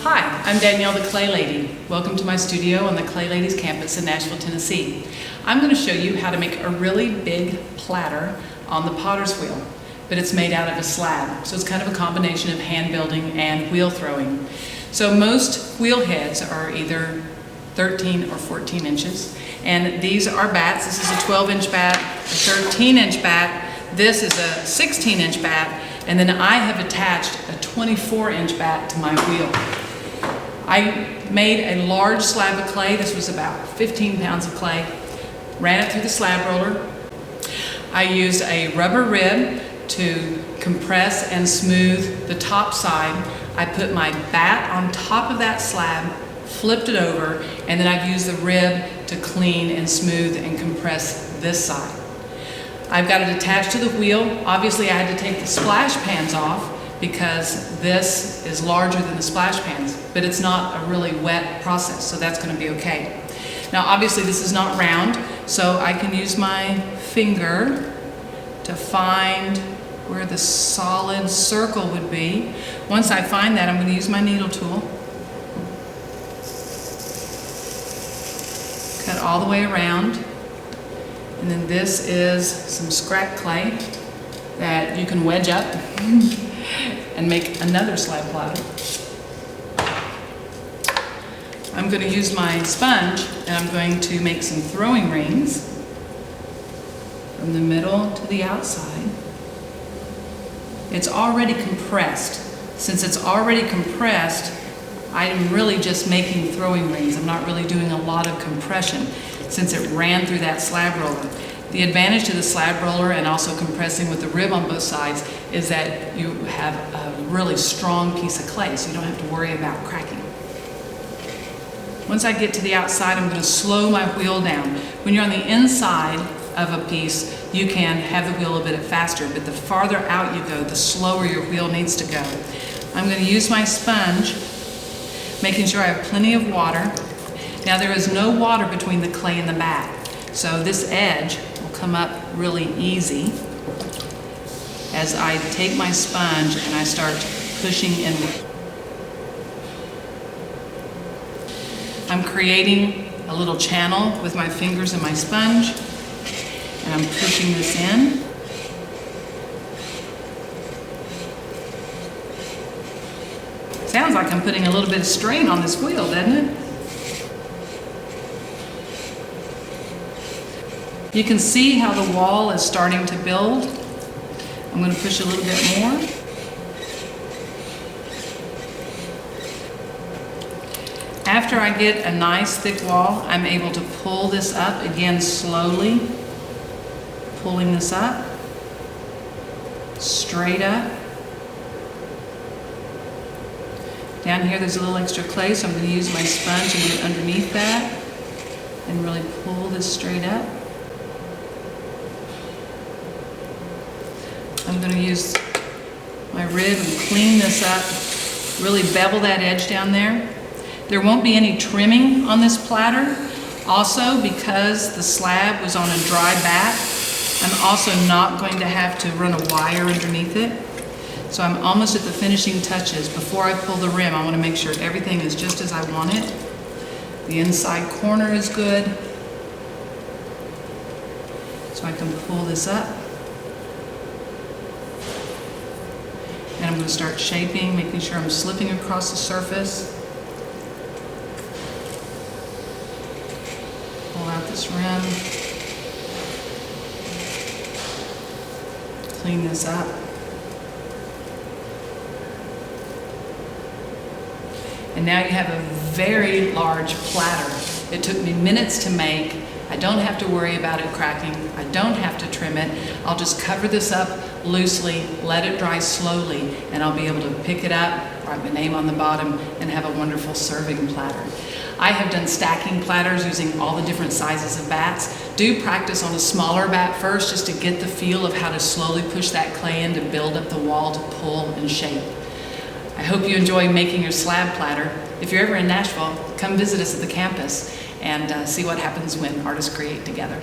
Hi, I'm Danielle the Clay Lady. Welcome to my studio on the Clay Ladies campus in Nashville, Tennessee. I'm going to show you how to make a really big platter on the potter's wheel, but it's made out of a slab, so it's kind of a combination of hand building and wheel throwing. So most wheel heads are either 13 or 14 inches, and these are bats. This is a 12-inch bat, a 13-inch bat, this is a 16-inch bat, and then I have attached a 24-inch bat to my wheel. I made a large slab of clay. This was about 15 pounds of clay. Ran it through the slab roller. I used a rubber rib to compress and smooth the top side. I put my bat on top of that slab, flipped it over, and then I've used the rib to clean and smooth and compress this side. I've got it attached to the wheel. Obviously I had to take the splash pans off because this is larger than the splash pans, but it's not a really wet process, so that's going to be okay. Now obviously this is not round, so I can use my finger to find where the solid circle would be. Once I find that, I'm going to use my needle tool. Cut all the way around. And then this is some scrap clay that you can wedge up and make another slab platter. I'm going to use my sponge and I'm going to make some throwing rings from the middle to the outside. It's already compressed. Since it's already compressed, I'm really just making throwing rings. I'm not really doing a lot of compression since it ran through that slab roller. The advantage to the slab roller and also compressing with the rib on both sides is that you have a really strong piece of clay, so you don't have to worry about cracking. Once I get to the outside, I'm going to slow my wheel down. When you're on the inside of a piece, you can have the wheel a bit faster, but the farther out you go, the slower your wheel needs to go. I'm going to use my sponge, making sure I have plenty of water. Now there is no water between the clay and the bat, so this edge will come up really easy as I take my sponge and I start pushing inward. I'm creating a little channel with my fingers and my sponge, and I'm pushing this in. Sounds like I'm putting a little bit of strain on this wheel, doesn't it? You can see how the wall is starting to build. I'm going to push a little bit more. After I get a nice thick wall, I'm able to pull this up again slowly. Pulling this up, straight up. Down here there's a little extra clay, so I'm going to use my sponge and get underneath that and really pull this straight up. I'm going to use my rib and clean this up, really bevel that edge down there. There won't be any trimming on this platter. Also, because the slab was on a dry bat, I'm also not going to have to run a wire underneath it. So I'm almost at the finishing touches. Before I pull the rim, I want to make sure everything is just as I want it. The inside corner is good. So I can pull this up. And I'm going to start shaping, making sure I'm slipping across the surface. Pull out this rim. Clean this up. And now you have a very large platter. It took me minutes to make. I don't have to worry about it cracking. I don't have to trim it. I'll just cover this up loosely, let it dry slowly, and I'll be able to pick it up, write my name on the bottom, and have a wonderful serving platter. I have done stacking platters using all the different sizes of bats. Do practice on a smaller bat first just to get the feel of how to slowly push that clay in to build up the wall to pull and shape. I hope you enjoy making your slab platter. If you're ever in Nashville, come visit us at the campus and see what happens when artists create together.